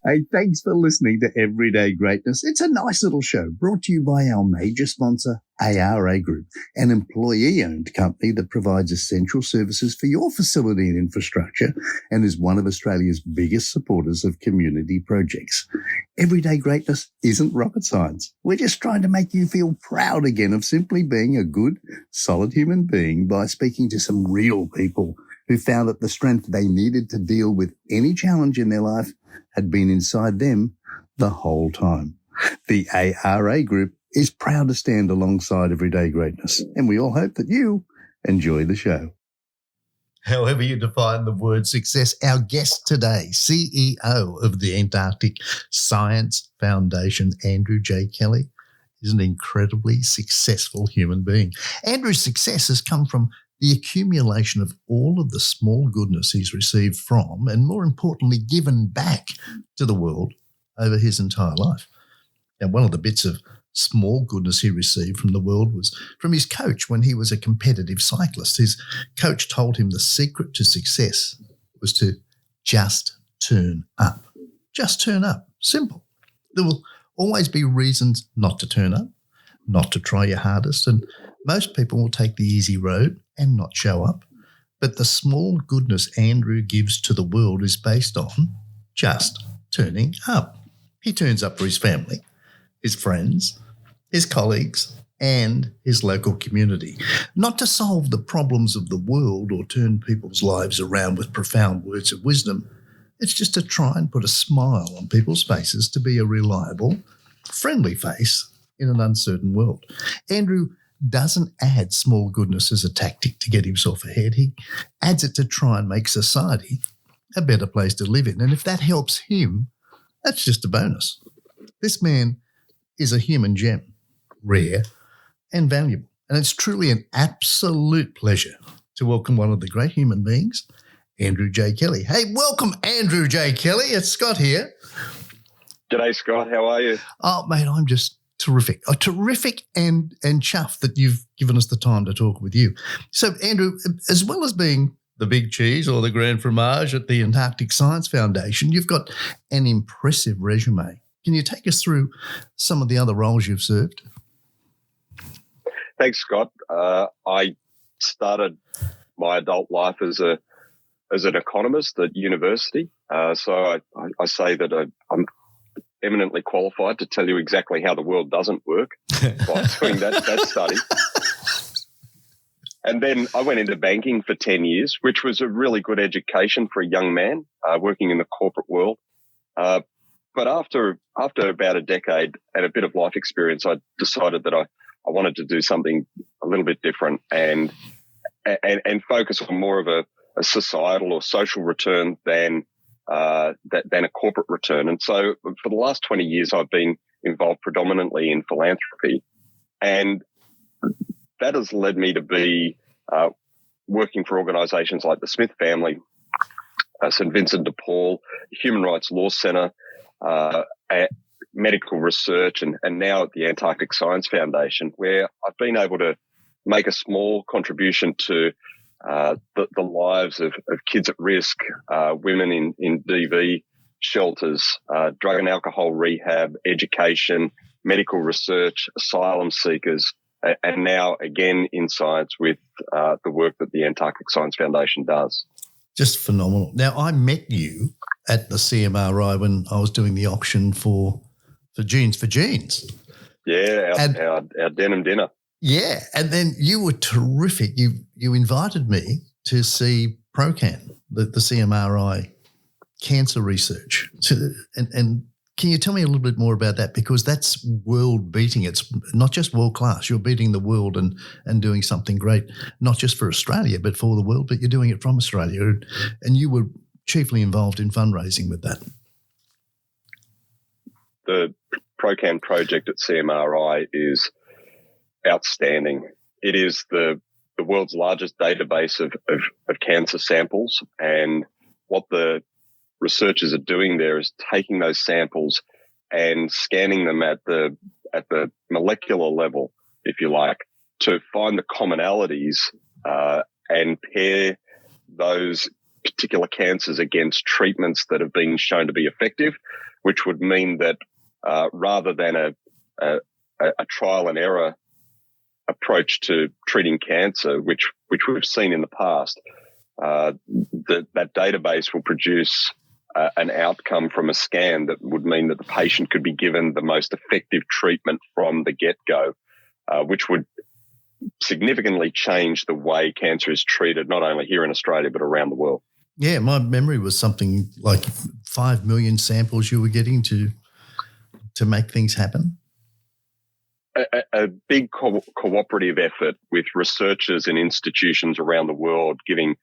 Hey, thanks for listening to Everyday Greatness. It's a nice little show brought to you by our major sponsor, ARA Group, an employee-owned company that provides essential services for your facility and infrastructure and is one of Australia's biggest supporters of community projects. Everyday Greatness isn't rocket science. We're just trying to make you feel proud again of simply being a good, solid human being by speaking to some real people who found that the strength they needed to deal with any challenge in their life had been inside them the whole time. The ARA Group is proud to stand alongside Everyday Greatness, and we all hope that you enjoy the show. However you define the word success, our guest today, CEO of the Antarctic Science Foundation, Andrew J. Kelly, is an incredibly successful human being. Andrew's success has come from the accumulation of all of the small goodness he's received from, and more importantly, given back to the world over his entire life. And one of the bits of small goodness he received from the world was from his coach when he was a competitive cyclist. His coach told him the secret to success was to just turn up. Just turn up. Simple. There will always be reasons not to turn up, not to try your hardest, and most people will take the easy road and not show up. But the small goodness Andrew gives to the world is based on just turning up. He turns up for his family, his friends, his colleagues, and his local community. Not to solve the problems of the world or turn people's lives around with profound words of wisdom. It's just to try and put a smile on people's faces, to be a reliable, friendly face in an uncertain world. Andrew doesn't add small goodness as a tactic to get himself ahead. He adds it to try and make society a better place to live in. And if that helps him, that's just a bonus. This man is a human gem, rare and valuable. And it's truly an absolute pleasure to welcome one of the great human beings, Andrew J. Kelly. Hey, welcome, Andrew J. Kelly. It's Scott here. G'day, Scott. How are you? Oh, mate, I'm just terrific. Terrific and chuffed that you've given us the time to talk with you. So, Andrew, as well as being the big cheese or the grand fromage at the Antarctic Science Foundation, you've got an impressive resume. Can you take us through some of the other roles you've served? Thanks, Scott. I started my adult life as an economist at university. So I say that I'm eminently qualified to tell you exactly how the world doesn't work by doing that study. And then I went into banking for 10 years, which was a really good education for a young man working in the corporate world. But after about a decade and a bit of life experience, I decided that I wanted to do something a little bit different and focus on more of a societal or social return than a corporate return. And so for the last 20 years, I've been involved predominantly in philanthropy. And that has led me to be working for organisations like the Smith Family, St Vincent de Paul, Human Rights Law Centre, medical research, and now at the Antarctic Science Foundation, where I've been able to make a small contribution to the lives of kids at risk, women in DV shelters, drug and alcohol rehab, education, medical research, asylum seekers, and now again in science with the work that the Antarctic Science Foundation does. Just phenomenal. Now, I met you at the CMRI when I was doing the auction for Jeans for Jeans. Yeah, our denim dinner. Yeah, and then you were terrific. You invited me to see ProCan, the CMRI cancer research. And can you tell me a little bit more about that? Because that's world beating. It's not just world class. You're beating the world and doing something great, not just for Australia, but for the world, but you're doing it from Australia. And you were chiefly involved in fundraising with that. The ProCan project at CMRI is outstanding. It is the world's largest database of cancer samples, and what the researchers are doing there is taking those samples and scanning them at the molecular level, if you like, to find the commonalities and pair those particular cancers against treatments that have been shown to be effective which would mean that rather than a trial and error approach to treating cancer, which we've seen in the past, that database will produce an outcome from a scan that would mean that the patient could be given the most effective treatment from the get-go, which would significantly change the way cancer is treated, not only here in Australia, but around the world. Yeah, my memory was something like 5 million samples you were getting to make things happen. A big cooperative effort with researchers and institutions around the world giving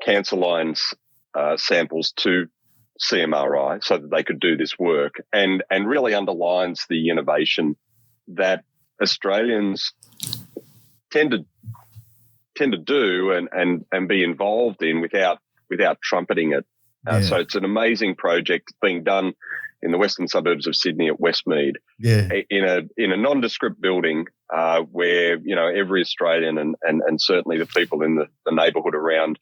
cancer lines samples to CMRI so that they could do this work, and really underlines the innovation that Australians tend to do and be involved in without trumpeting it. So it's an amazing project being done in the western suburbs of Sydney at Westmead, in a nondescript building where every Australian and certainly the people in the neighbourhood around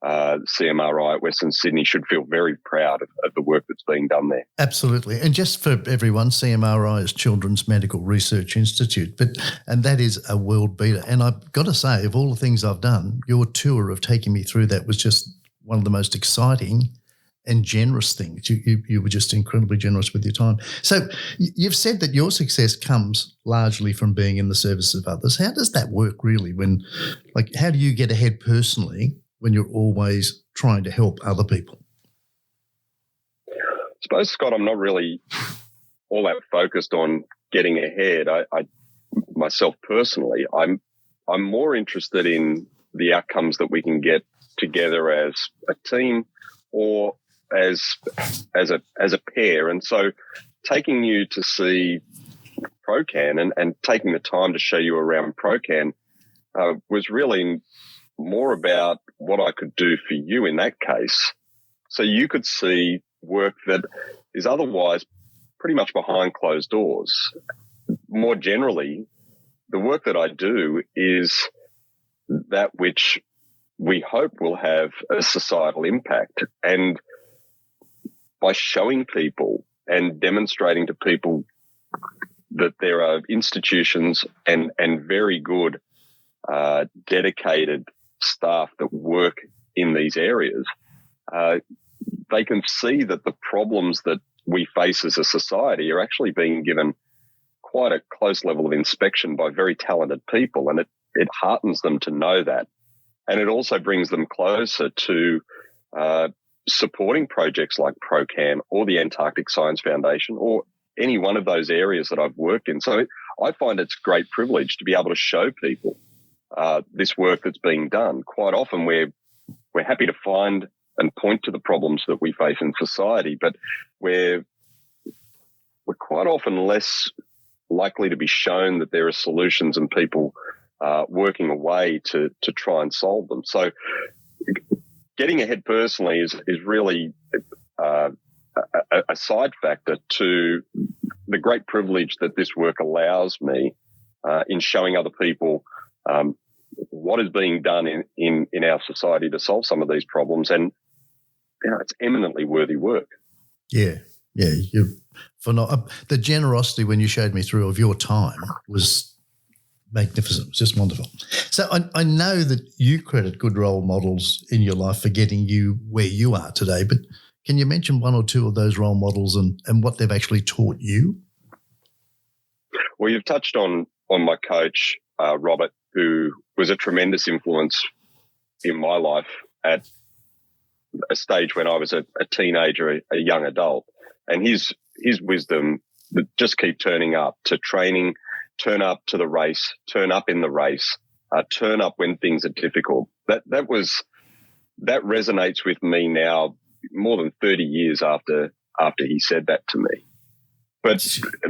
CMRI at Western Sydney should feel very proud of the work that's being done there. Absolutely. And just for everyone, CMRI is Children's Medical Research Institute, and that is a world beater. And I've got to say, of all the things I've done, your tour of taking me through that was just one of the most exciting and generous things. You were just incredibly generous with your time. So you've said that your success comes largely from being in the service of others. How does that work really how do you get ahead personally when you're always trying to help other people? I suppose, Scott, I'm not really all that focused on getting ahead. I myself personally, I'm more interested in the outcomes that we can get together as a team or as a pair. And so taking you to see ProCan and taking the time to show you around ProCan was really more about what I could do for you in that case. So you could see work that is otherwise pretty much behind closed doors. More generally, the work that I do is that which we hope will have a societal impact. And by showing people and demonstrating to people that there are institutions and very good, dedicated staff that work in these areas, they can see that the problems that we face as a society are actually being given quite a close level of inspection by very talented people, and it heartens them to know that. And it also brings them closer to supporting projects like ProCan or the Antarctic Science Foundation or any one of those areas that I've worked in. So I find it's a great privilege to be able to show people this work that's being done. Quite often we're happy to find and point to the problems that we face in society, but we're quite often less likely to be shown that there are solutions and people working away to try and solve them. So getting ahead personally is really a side factor to the great privilege that this work allows me in showing other people what is being done in our society to solve some of these problems. And it's eminently worthy work. Yeah. The generosity when you showed me through of your time was magnificent. It was just wonderful. So I know that you credit good role models in your life for getting you where you are today, but can you mention one or two of those role models and what they've actually taught you? Well, you've touched on my coach, Robert, who was a tremendous influence in my life at a stage when I was a teenager, a young adult, and his wisdom that just keep turning up to training, turn up to the race, turn up in the race, turn up when things are difficult. That resonates with me now more than 30 years after he said that to me. But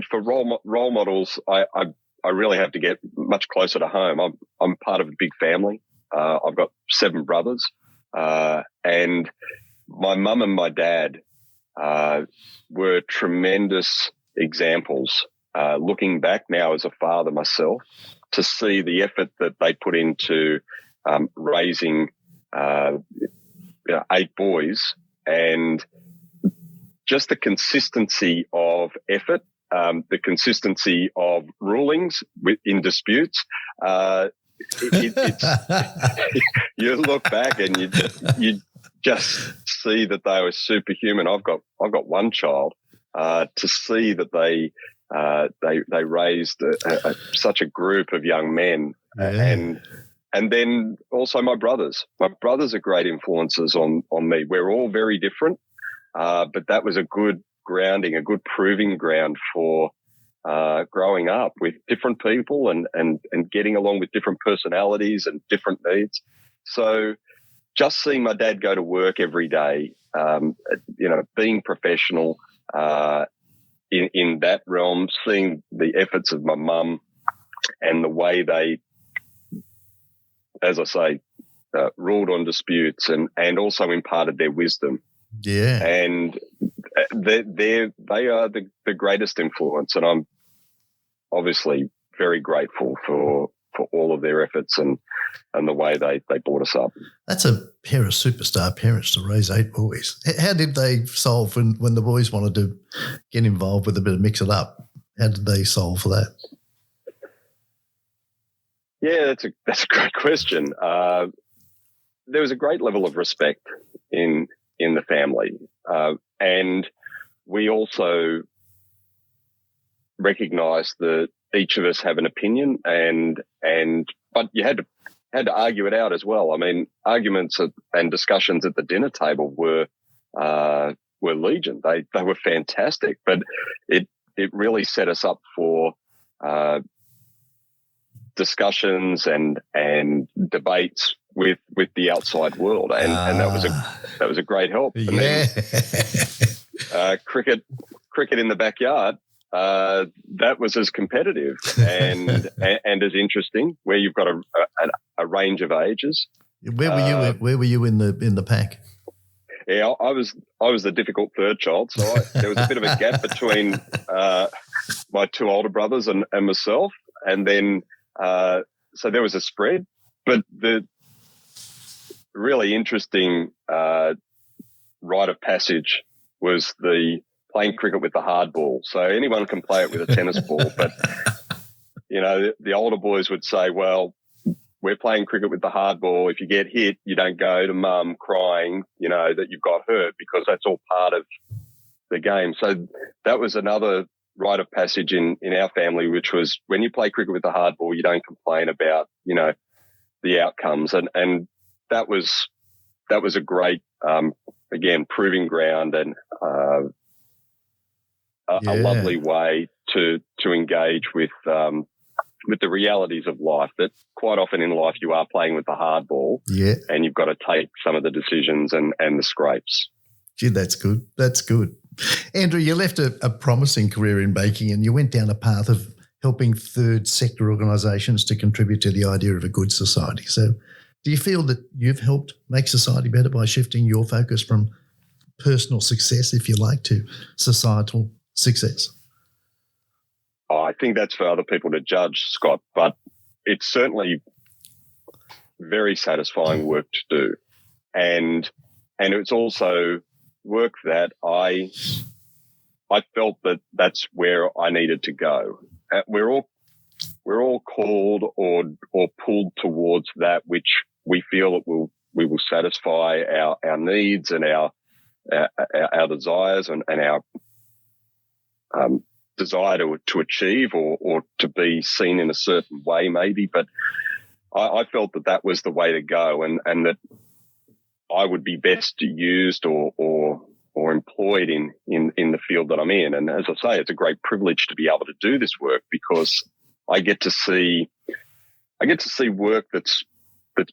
for role models, I really have to get much closer to home. I'm part of a big family. I've got 7 brothers, and my mum and my dad were tremendous examples. Looking back now as a father myself, to see the effort that they put into raising 8 boys, and just the consistency of effort, the consistency of rulings in disputes. It's you look back and you just see that they were superhuman. I've got one child. To see that they raised such a group of young men, and then also my brothers. My brothers are great influences on me. We're all very different, but that was a good grounding, a good proving ground for growing up with different people and getting along with different personalities and different needs. So just seeing my dad go to work every day, being professional in that realm, seeing the efforts of my mum and the way they, as I say, ruled on disputes and also imparted their wisdom. Yeah. And they are the greatest influence, and I'm obviously very grateful for all of their efforts and the way they brought us up. That's a pair of superstar parents to raise 8 boys. How did they solve when the boys wanted to get involved with a bit of mix it up? How did they solve for that? Yeah, that's a great question. There was a great level of respect in the family, and we also recognised that each of us have an opinion, but you had to argue it out as well. I mean, arguments and discussions at the dinner table were legion. They were fantastic, but it really set us up for discussions and debates with the outside world, and that was a great help. Yeah. Cricket in the backyard. That was as competitive and as interesting, where you've got a range of ages. Where were you in the pack? Yeah, I was the difficult third child, so there was a bit of a gap between my 2 older brothers and myself, and then so there was a spread. But the really interesting rite of passage was the playing cricket with the hard ball. So anyone can play it with a tennis ball, but the older boys would say, well, we're playing cricket with the hard ball. If you get hit, you don't go to mum crying, that you've got hurt, because that's all part of the game. So that was another rite of passage in our family, which was when you play cricket with the hard ball, you don't complain about, the outcomes. And that was a great, again, proving ground and a lovely way to engage with the realities of life, that quite often in life you are playing with the hard ball, and you've got to take some of the decisions and the scrapes. Gee, that's good. That's good. Andrew, you left a promising career in banking and you went down a path of helping third sector organisations to contribute to the idea of a good society. So do you feel that you've helped make society better by shifting your focus from personal success, if you like, to societal success? I think that's for other people to judge, Scott, but it's certainly very satisfying work to do. And it's also work that I felt that that's where I needed to go. We're all called or pulled towards that which we feel we will satisfy our needs and our desires and our desire to achieve or to be seen in a certain way, maybe. But I felt that was the way to go, and that I would be best used or employed in the field that I'm in. And as I say, it's a great privilege to be able to do this work, because I get to see work that's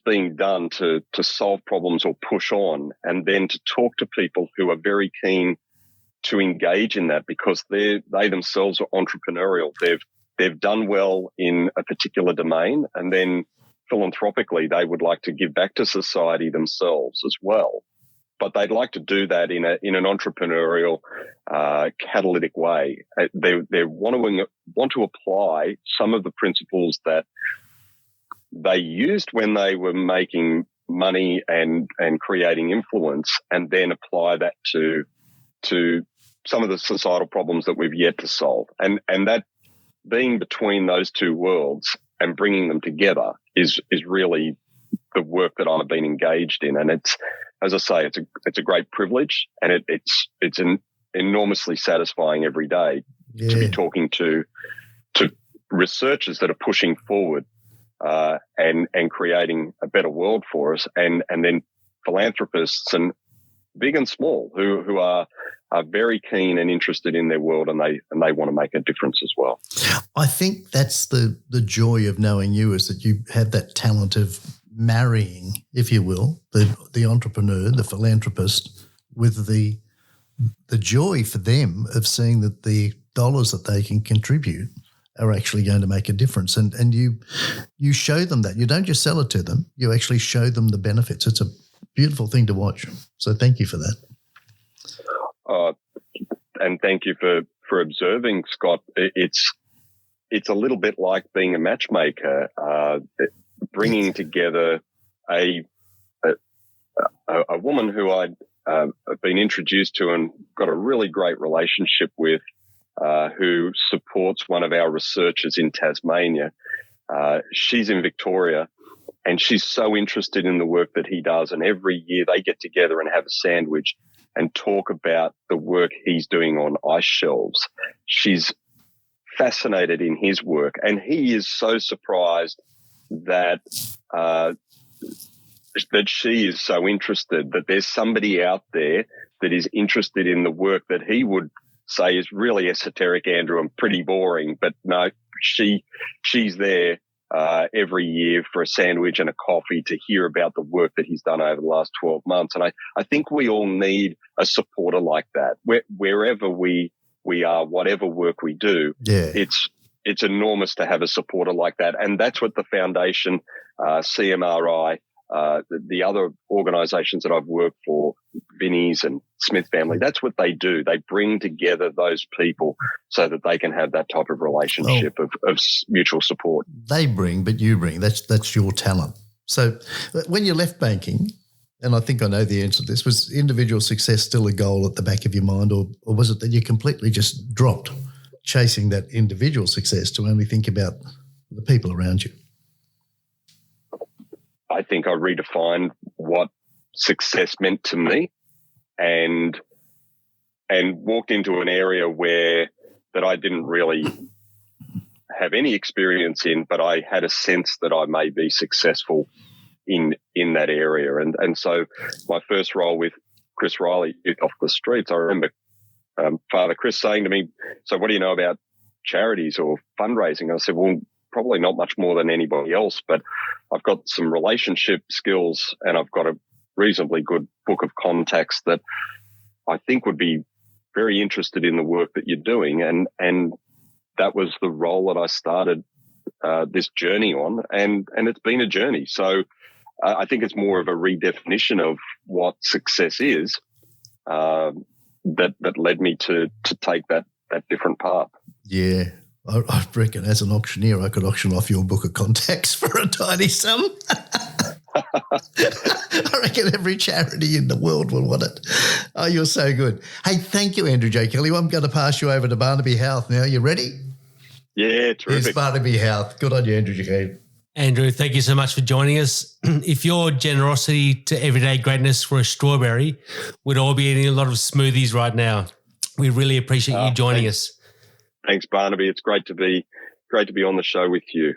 being done to solve problems or push on, and then to talk to people who are very keen to engage in that, because they themselves are entrepreneurial. They've done well in a particular domain, and then philanthropically they would like to give back to society themselves as well. But they'd like to do that in an entrepreneurial, catalytic way. They want to apply some of the principles that they used when they were making money and creating influence, and then apply that to some of the societal problems that we've yet to solve. And that being between those two worlds and bringing them together is really the work that I've been engaged in. And it's, as I say, it's a great privilege, and it's enormously satisfying every day to be talking to researchers that are pushing forward and creating a better world for us, and then philanthropists and big and small who are very keen and interested in their world, and they want to make a difference as well. I think that's the joy of knowing you, is that you have that talent of marrying, if you will, the entrepreneur, the philanthropist, with the joy for them of seeing that the dollars that they can contribute are actually going to make a difference. And you show them that. You don't just sell it to them, you actually show them the benefits. It's a beautiful thing to watch. So thank you for that. And thank you for observing, Scott. It's a little bit like being a matchmaker, bringing together a woman who I'd been introduced to and got a really great relationship with, who supports one of our researchers in Tasmania. She's in Victoria, and she's so interested in the work that he does. And every year they get together and have a sandwich and talk about the work he's doing on ice shelves. She's fascinated in his work, and he is so surprised that she is so interested, that there's somebody out there that is interested in the work that he would say is really esoteric, Andrew, and pretty boring. But no, she's there every year for a sandwich and a coffee to hear about the work that he's done over the last 12 months. And I think we all need a supporter like that. Wherever we are, whatever work we do, it's enormous to have a supporter like that. And that's what the foundation, CMRI, the other organisations that I've worked for, Vinnie's and Smith Family, that's what they do. They bring together those people so that they can have that type of relationship of mutual support. They bring, but you bring. That's your talent. So when you left banking, and I think I know the answer to this, was individual success still a goal at the back of your mind, or was it that you completely just dropped chasing that individual success to only think about the people around you? I think I redefined what success meant to me, and walked into an area that I didn't really have any experience in, but I had a sense that I may be successful in that area. And so my first role with Chris Riley off the streets, I remember Father Chris saying to me, "So what do you know about charities or fundraising?" I said, "Well, probably not much more than anybody else, but I've got some relationship skills and I've got a reasonably good book of contacts that I think would be very interested in the work that you're doing." And that was the role that I started this journey on, and it's been a journey. So I think it's more of a redefinition of what success is that led me to take that different path. Yeah. I reckon as an auctioneer, I could auction off your book of contacts for a tiny sum. I reckon every charity in the world will want it. Oh, you're so good. Hey, thank you, Andrew J. Kelly. I'm going to pass you over to Barnaby Houth now. You ready? Yeah, terrific. Here's Barnaby Houth. Good on you, Andrew J. Kelly. Andrew, thank you so much for joining us. If your generosity to everyday greatness were a strawberry, we'd all be eating a lot of smoothies right now. We really appreciate you joining us. Thanks, Barnaby. It's great to be on the show with you.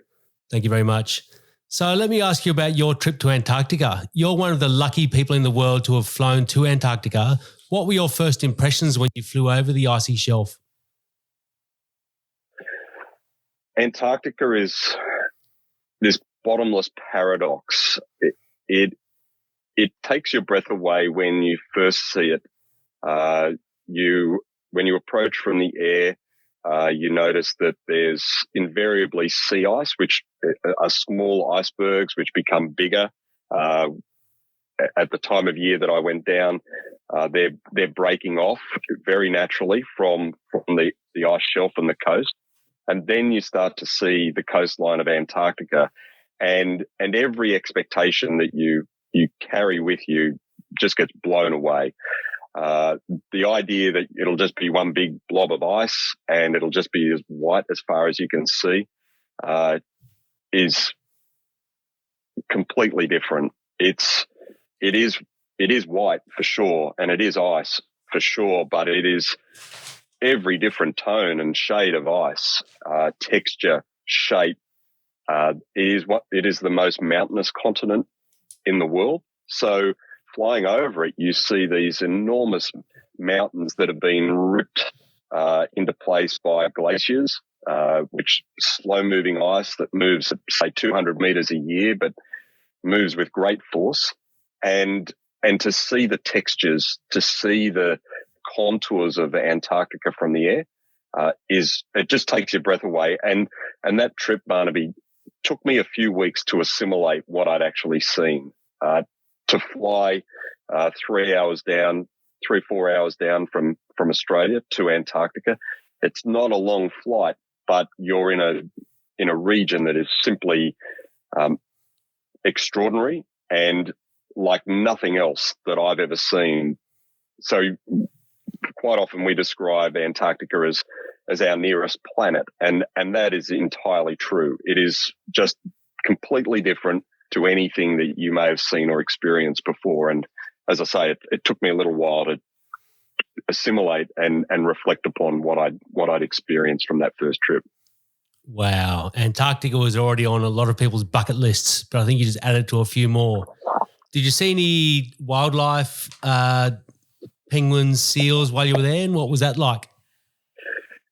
Thank you very much. So let me ask you about your trip to Antarctica. You're one of the lucky people in the world to have flown to Antarctica. What were your first impressions when you flew over the icy shelf? Antarctica is this bottomless paradox. It takes your breath away when you first see it. When you approach from the air, you notice that there's invariably sea ice, which are small icebergs which become bigger. At the time of year that I went down, they're breaking off very naturally from the ice shelf and the coast. And then you start to see the coastline of Antarctica, and every expectation that you carry with you just gets blown away. The idea that it'll just be one big blob of ice and it'll just be as white as far as you can see is completely different. It is white for sure, and it is ice for sure, but it is every different tone and shade of ice, texture, shape. It is the most mountainous continent in the world. So flying over it, you see these enormous mountains that have been ripped into place by glaciers, which slow-moving ice that moves at, say, 200 meters a year, but moves with great force. And to see the textures, to see the contours of Antarctica from the air, it just takes your breath away. And that trip, Barnaby, took me a few weeks to assimilate what I'd actually seen. To fly 3 hours down, 3-4 hours down from Australia to Antarctica. It's not a long flight, but you're in a region that is simply extraordinary and like nothing else that I've ever seen. So quite often we describe Antarctica as our nearest planet, and that is entirely true. It is just completely different to anything that you may have seen or experienced before. And as I say, it took me a little while to assimilate and reflect upon what I'd experienced from that first trip. Wow. Antarctica was already on a lot of people's bucket lists, but I think you just added to a few more. Did you see any wildlife, penguins, seals while you were there? And what was that like?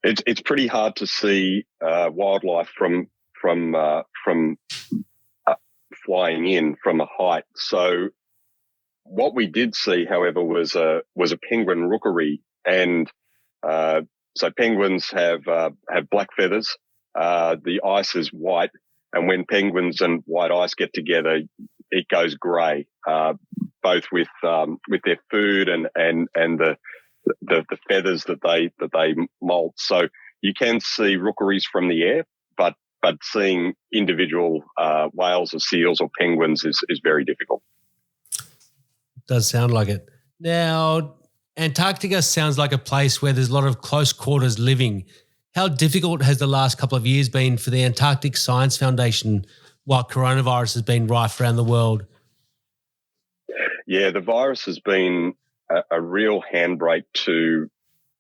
It's pretty hard to see wildlife from flying in from a height. So what we did see, however, was a penguin rookery, and so penguins have black feathers. The ice is white, and when penguins and white ice get together, it goes grey. Both with their food and the feathers that they molt. So you can see rookeries from the air, but seeing individual whales or seals or penguins is very difficult. Does sound like it. Now, Antarctica sounds like a place where there's a lot of close quarters living. How difficult has the last couple of years been for the Antarctic Science Foundation while coronavirus has been rife around the world? Yeah, the virus has been a real handbrake to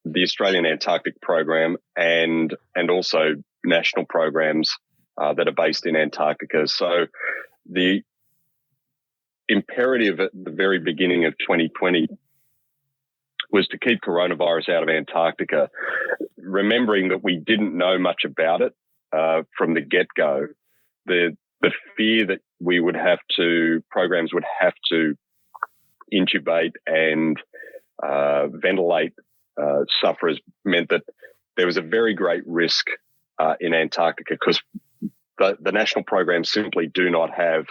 the Australian Antarctic program and also national programs that are based in Antarctica. So the imperative at the very beginning of 2020 was to keep coronavirus out of Antarctica, remembering that we didn't know much about it from the get-go. The fear that programs would have to intubate and ventilate sufferers meant that there was a very great risk in Antarctica because the national programs simply do not have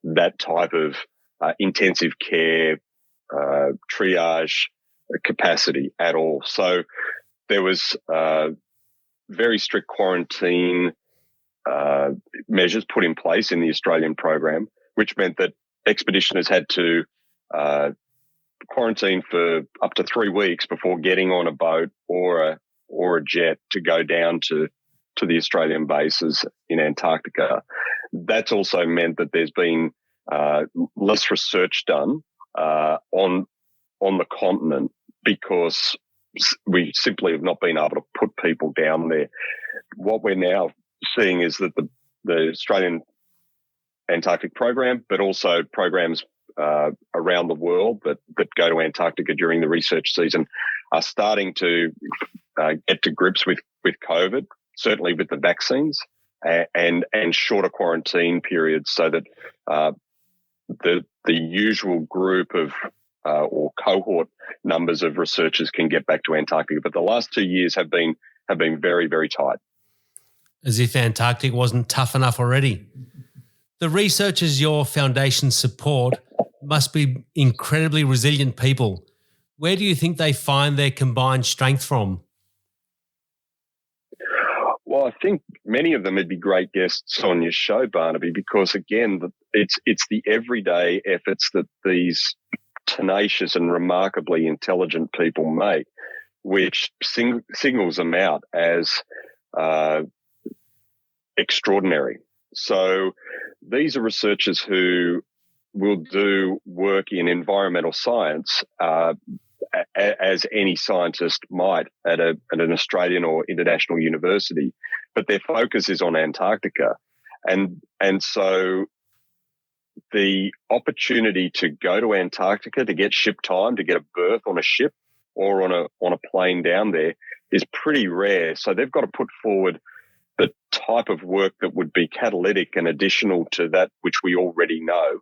that type of intensive care triage capacity at all. So there was very strict quarantine measures put in place in the Australian program, which meant that expeditioners had to quarantine for up to 3 weeks before getting on a boat or a jet to go down to the Australian bases in Antarctica. That's also meant that there's been less research done on the continent because we simply have not been able to put people down there. What we're now seeing is that the Australian Antarctic program, but also programs around the world that go to Antarctica during the research season are starting to get to grips with COVID, certainly with the vaccines and shorter quarantine periods so that the usual group of or cohort numbers of researchers can get back to Antarctica. But the last 2 years have been very, very tight. As if Antarctica wasn't tough enough already. The researchers your foundation support must be incredibly resilient people. Where do you think they find their combined strength from? Well, I think many of them would be great guests on your show, Barnaby, because, again, it's the everyday efforts that these tenacious and remarkably intelligent people make, which signals them out as extraordinary. So these are researchers who will do work in environmental science as any scientist might at an Australian or international university, but their focus is on Antarctica. And so the opportunity to go to Antarctica, to get ship time, to get a berth on a ship or on a plane down there is pretty rare. So they've got to put forward the type of work that would be catalytic and additional to that which we already know.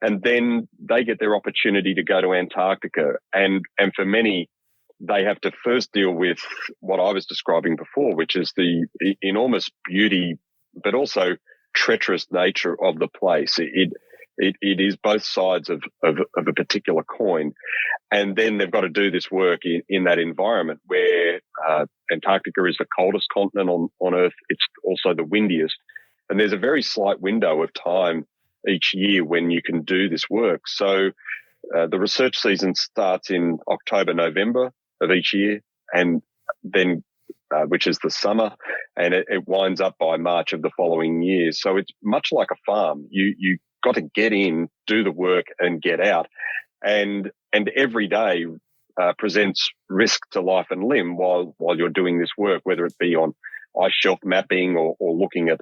And then they get their opportunity to go to Antarctica. And for many, they have to first deal with what I was describing before, which is the enormous beauty, but also treacherous nature of the place. It is both sides of a particular coin. And then they've got to do this work in that environment where Antarctica is the coldest continent on Earth. It's also the windiest. And there's a very slight window of time each year when you can do this work. So the research season starts in October, November of each year, and then which is the summer, and it winds up by March of the following year. So it's much like a farm. You got to get in, do the work, and get out. And every day presents risk to life and limb while you're doing this work, whether it be on ice shelf mapping or looking at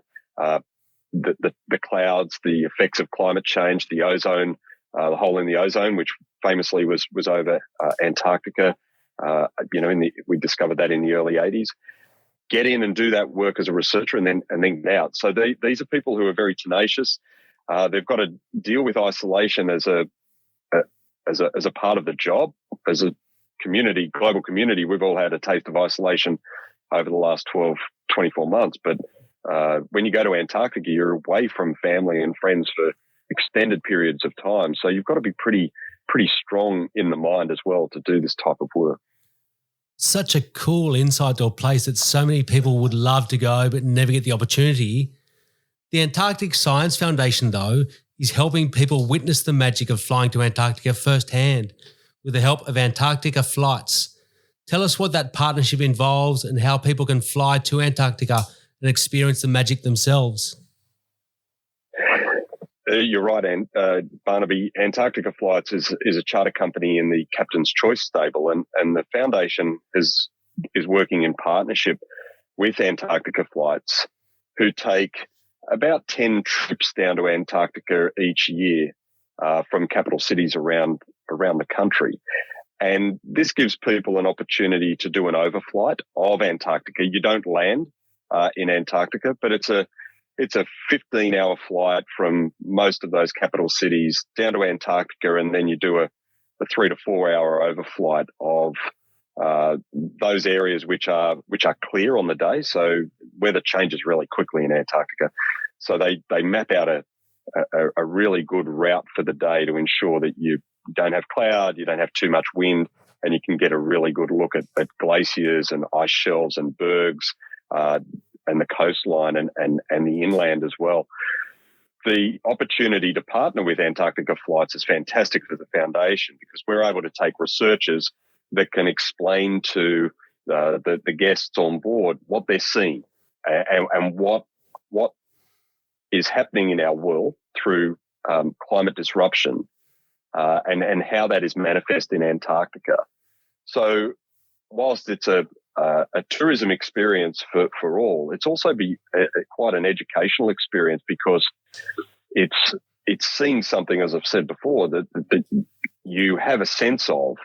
the clouds, the effects of climate change, the ozone, the hole in the ozone, which famously was over Antarctica. We discovered that in the early 80s. Get in and do that work as a researcher, and then get out. So these are people who are very tenacious. They've got to deal with isolation as a part of the job. As a community, global community, we've all had a taste of isolation over the last 12, 24 months. But when you go to Antarctica, you're away from family and friends for extended periods of time. So you've got to be pretty strong in the mind as well to do this type of work. Such a cool insight to a place that so many people would love to go but never get the opportunity. The Antarctic Science Foundation, though, is helping people witness the magic of flying to Antarctica firsthand with the help of Antarctica Flights. Tell us what that partnership involves and how people can fly to Antarctica and experience the magic themselves. You're right, Barnaby. Antarctica Flights is a charter company in the Captain's Choice stable, and the foundation is working in partnership with Antarctica Flights, who take about 10 trips down to Antarctica each year from capital cities around the country. And this gives people an opportunity to do an overflight of Antarctica. You don't land in Antarctica, but it's a 15-hour flight from most of those capital cities down to Antarctica, and then you do a 3 to 4 hour overflight of those areas which are clear on the day. So weather changes really quickly in Antarctica. So they map out a really good route for the day to ensure that you don't have cloud, you don't have too much wind, and you can get a really good look at glaciers and ice shelves and bergs, and the coastline and the inland as well. The opportunity to partner with Antarctica Flights is fantastic for the foundation because we're able to take researchers that can explain to the guests on board what they're seeing and what is happening in our world through climate disruption and how that is manifest in Antarctica. So whilst it's a tourism experience for all, it's also quite an educational experience because it's seeing something, as I've said before, that you have a sense of,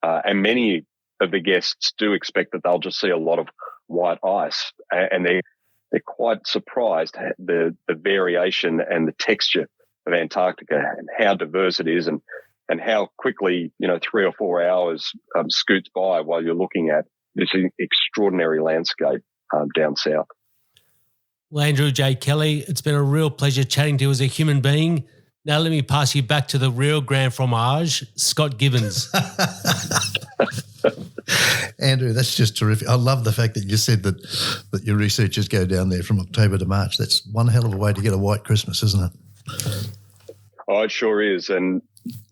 and many of the guests do expect that they'll just see a lot of white ice, and they're quite surprised at the variation and the texture of Antarctica and how diverse it is, and how quickly 3 or 4 hours scoots by while you're looking at this extraordinary landscape down south. Well, Andrew J. Kelly, it's been a real pleasure chatting to you as a human being. Now let me pass you back to the real grand fromage, Scott Gibbons. Andrew, that's just terrific. I love the fact that you said that your researchers go down there from October to March. That's one hell of a way to get a white Christmas, isn't it? Oh, it sure is. And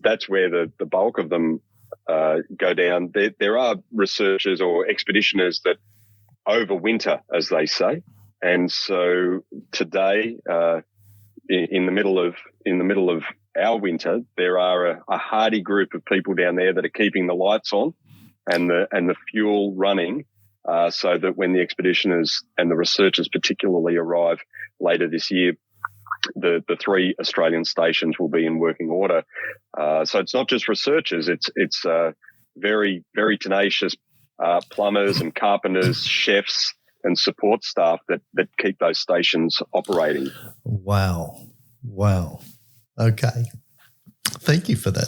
that's where the bulk of them go down. There are researchers or expeditioners that overwinter, as they say, and so today, in the middle of our winter, there are a hardy group of people down there that are keeping the lights on and the fuel running, so that when the expeditioners and the researchers particularly arrive later this year, the 3 Australian stations will be in working order. So it's not just researchers; it's very, very tenacious plumbers and carpenters, chefs, and support staff that keep those stations operating. Wow. Okay. Thank you for that.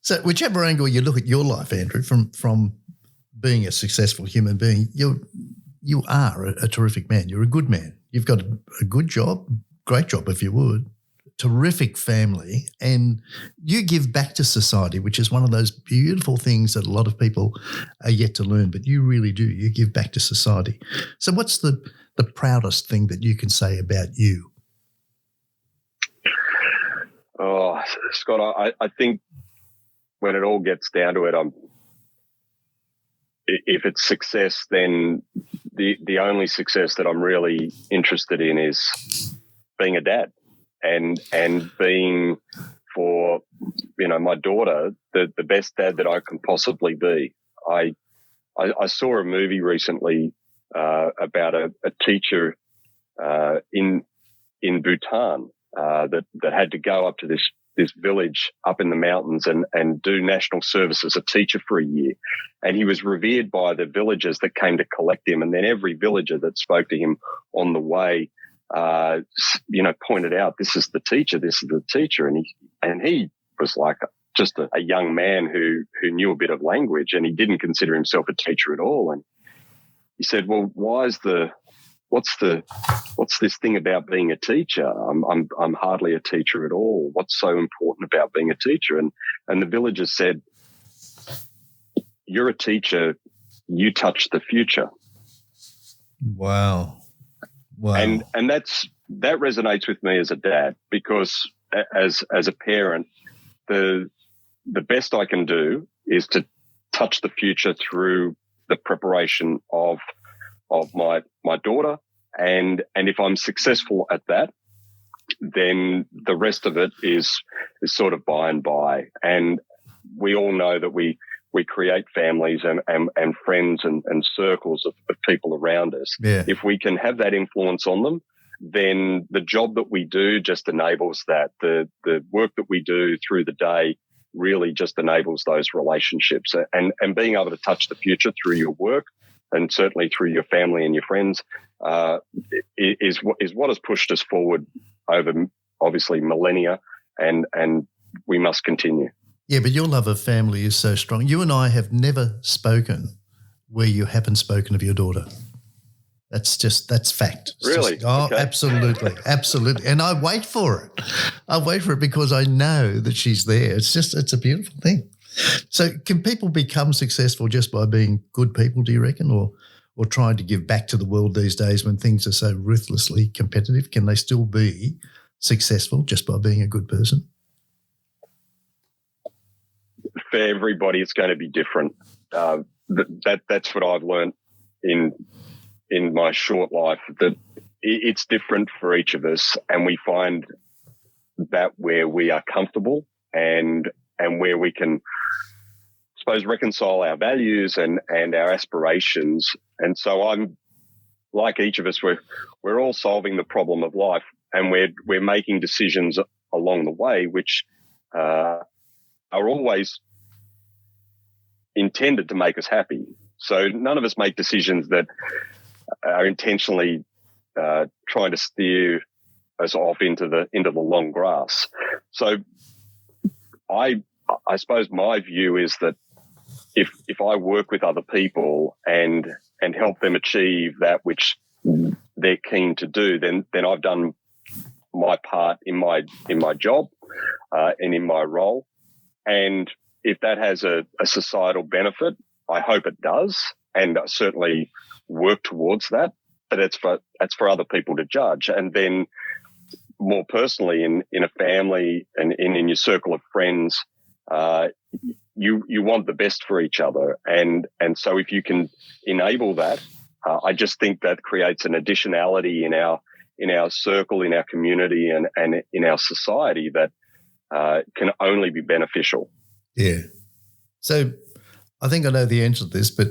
So whichever angle you look at your life, Andrew, from being a successful human being, you are a terrific man. You're a good man. You've got a good job, great job if you would, terrific family, and you give back to society, which is one of those beautiful things that a lot of people are yet to learn, but you really do. You give back to society. So what's the proudest thing that you can say about you? Oh, Scott, I think when it all gets down to it, if it's success, then the only success that I'm really interested in is being a dad and being, for my daughter, the best dad that I can possibly be. I saw a movie recently about a teacher in Bhutan that had to go up to this village up in the mountains and do national service as a teacher for a year. And he was revered by the villagers that came to collect him. And then every villager that spoke to him on the way, pointed out, this is the teacher, this is the teacher. And he was like just a young man who knew a bit of language, and he didn't consider himself a teacher at all. And he said, well, what's this thing about being a teacher? I'm hardly a teacher at all. What's so important about being a teacher? And the villagers said, you're a teacher, you touch the future. Wow. And that resonates with me as a dad, because as a parent, the best I can do is to touch the future through the preparation of my daughter. And if I'm successful at that, then the rest of it is sort of by and by. And we all know that we create families and friends and circles of people around us. Yeah. If we can have that influence on them, then the job that we do just enables that. The work that we do through the day really just enables those relationships. And being able to touch the future through your work, and certainly through your family and your friends, is what has pushed us forward over, obviously, millennia, and we must continue. Yeah, but your love of family is so strong. You and I have never spoken where you haven't spoken of your daughter. That's fact. It's really? Okay. Absolutely. Absolutely. And I wait for it. I wait for it because I know that she's there. It's a beautiful thing. So can people become successful just by being good people, do you reckon, or trying to give back to the world these days when things are so ruthlessly competitive? Can they still be successful just by being a good person? For everybody, it's going to be different. That's what I've learned in my short life, that it's different for each of us, and we find that where we are comfortable and where we can, I suppose, reconcile our values and our aspirations. And so I'm like each of us, we're all solving the problem of life, and we're making decisions along the way which are always intended to make us happy. So none of us make decisions that are intentionally trying to steer us off into the long grass. So I suppose my view is that if I work with other people and help them achieve that which they're keen to do, then I've done my part in my job and in my role. And if that has a societal benefit, I hope it does, and I certainly work towards that. But that's for other people to judge. And then more personally, in a family and in your circle of friends, you want the best for each other. And so if you can enable that, I just think that creates an additionality in our circle, in our community, and in our society that can only be beneficial. Yeah. So I think I know the answer to this, but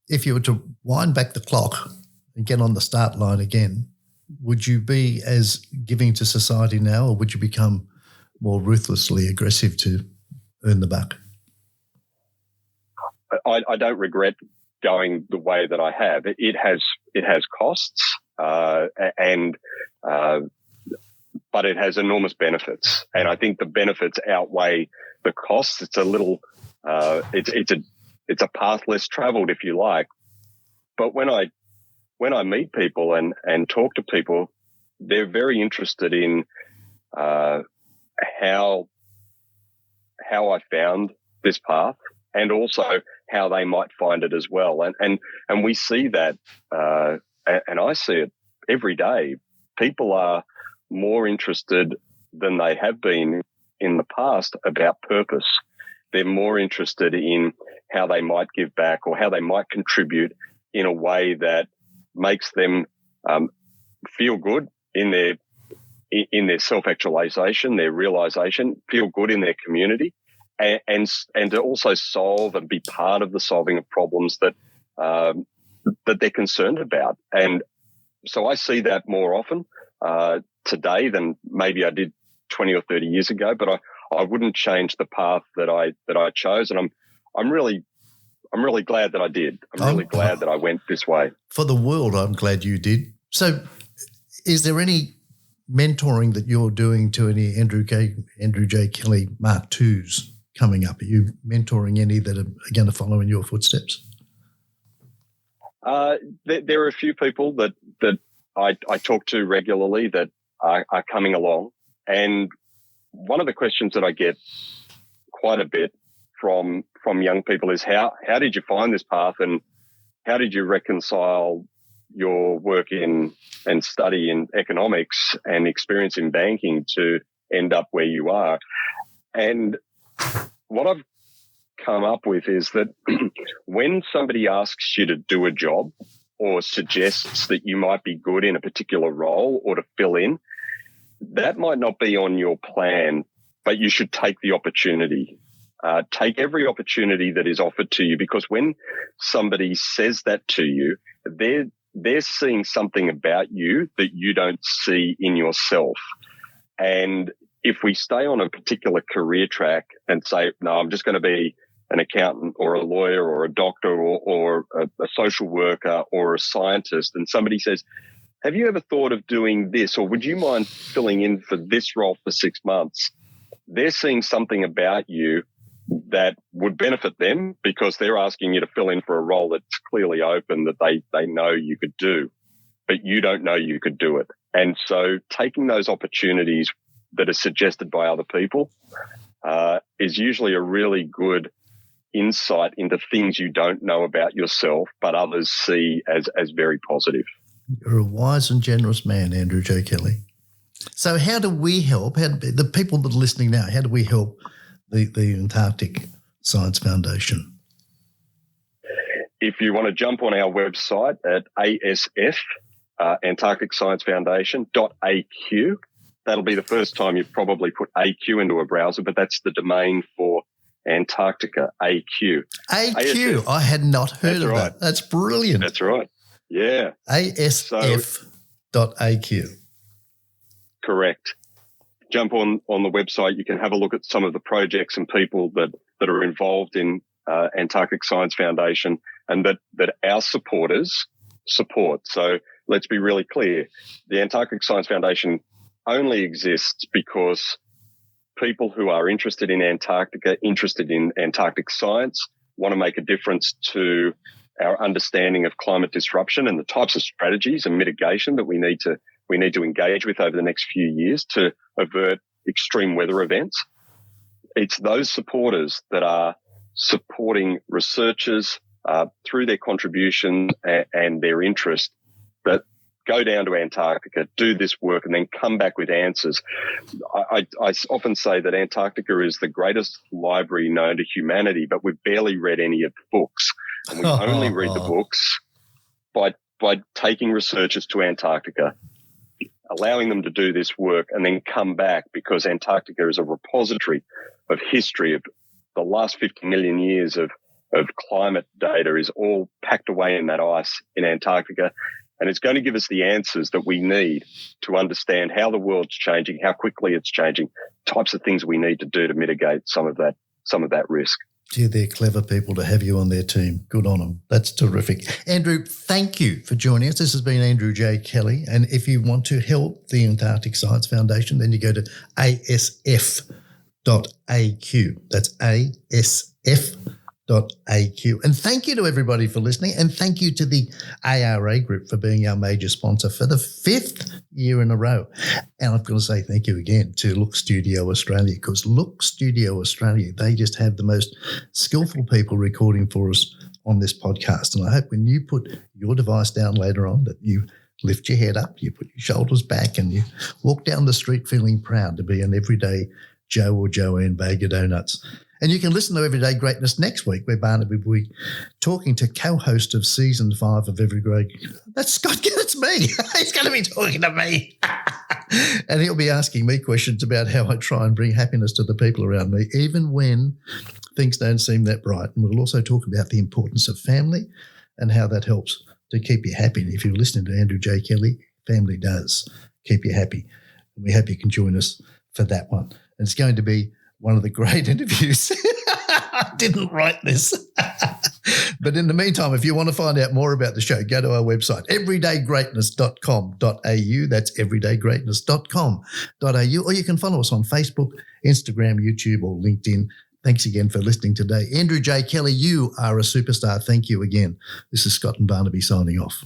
if you were to wind back the clock and get on the start line again, would you be as giving to society now, or would you become more ruthlessly aggressive to earn the buck? I don't regret going the way that I have. It has costs, but it has enormous benefits, and I think the benefits outweigh the costs. It's a little, it's a path less traveled, if you like. But when I meet people and talk to people, they're very interested in how I found this path, and also how they might find it as well. And we see that, and I see it every day. People are more interested than they have been in the past about purpose. They're more interested in how they might give back, or how they might contribute in a way that makes them feel good in their self-actualization, their realization, feel good in their community, and to also solve and be part of the solving of problems that they're concerned about. And so I see that more often today than maybe I did 20 or 30 years ago, but I wouldn't change the path that I chose, and I'm really glad that I did. I'm really glad that I went this way. For the world, I'm glad you did. So is there any mentoring that you're doing to any Andrew J. Kelly Mark IIs coming up? Are you mentoring any that are going to follow in your footsteps? There are a few people that I talk to regularly that are coming along. And one of the questions that I get quite a bit from young people is how did you find this path, and how did you reconcile your work in and study in economics and experience in banking to end up where you are? And what I've come up with is that when somebody asks you to do a job or suggests that you might be good in a particular role or to fill in, that might not be on your plan, but you should take the opportunity. Take every opportunity that is offered to you, because when somebody says that to you, they're seeing something about you that you don't see in yourself. And if we stay on a particular career track and say, no, I'm just going to be an accountant or a lawyer or a doctor or a social worker or a scientist, and somebody says, have you ever thought of doing this, or would you mind filling in for this role for 6 months? They're seeing something about you that would benefit them, because they're asking you to fill in for a role that's clearly open that they know you could do, but you don't know you could do it. And so taking those opportunities that are suggested by other people is usually a really good insight into things you don't know about yourself, but others see as very positive. You're a wise and generous man, Andrew J. Kelly. So how do we help? The people that are listening now, how do we help the Antarctic Science Foundation? If you want to jump on our website at ASF, Antarctic Science Foundation.aq, that'll be the first time you've probably put AQ into a browser, but that's the domain for Antarctica, AQ. AQ, ASF. I had not heard of right. that. That's brilliant. That's right. Yeah. ASF.aq. Correct. Jump on the website. You can have a look at some of the projects and people that are involved in Antarctic Science Foundation, and that our supporters support. So let's be really clear. The Antarctic Science Foundation only exists because people who are interested in Antarctica, interested in Antarctic science, want to make a difference to our understanding of climate disruption and the types of strategies and mitigation that we need to engage with over the next few years to avert extreme weather events. It's those supporters that are supporting researchers through their contribution and their interest that go down to Antarctica, do this work, and then come back with answers. I often say that Antarctica is the greatest library known to humanity, but we've barely read any of the books. And we only read the books by taking researchers to Antarctica, allowing them to do this work, and then come back, because Antarctica is a repository of history of the last 50 million years of climate data is all packed away in that ice in Antarctica. And it's going to give us the answers that we need to understand how the world's changing, how quickly it's changing, types of things we need to do to mitigate some of that risk. Gee, they're clever people to have you on their team. Good on them. That's terrific. Andrew, thank you for joining us. This has been Andrew J. Kelly. And if you want to help the Antarctic Science Foundation, then you go to asf.aq. That's asf.aq. And thank you to everybody for listening. And thank you to the ARA Group for being our major sponsor for the 5th year in a row. And I've got to say thank you again to Look Studio Australia, because Look Studio Australia, they just have the most skillful people recording for us on this podcast. And I hope when you put your device down later on that you lift your head up, you put your shoulders back, and you walk down the street feeling proud to be an everyday Joe or Joanne Bag of Donuts. And you can listen to Everyday Greatness next week, where Barnaby will be talking to co-host of Season 5 of Everyday. That's Scott. It's me. He's going to be talking to me. And he'll be asking me questions about how I try and bring happiness to the people around me, even when things don't seem that bright. And we'll also talk about the importance of family and how that helps to keep you happy. And if you're listening to Andrew J. Kelly, family does keep you happy. And we hope you can join us for that one. And it's going to be one of the great interviews. I didn't write this. But in the meantime, if you want to find out more about the show, go to our website, everydaygreatness.com.au. That's everydaygreatness.com.au. Or you can follow us on Facebook, Instagram, YouTube, or LinkedIn. Thanks again for listening today. Andrew J. Kelly, you are a superstar. Thank you again. This is Scott and Barnaby signing off.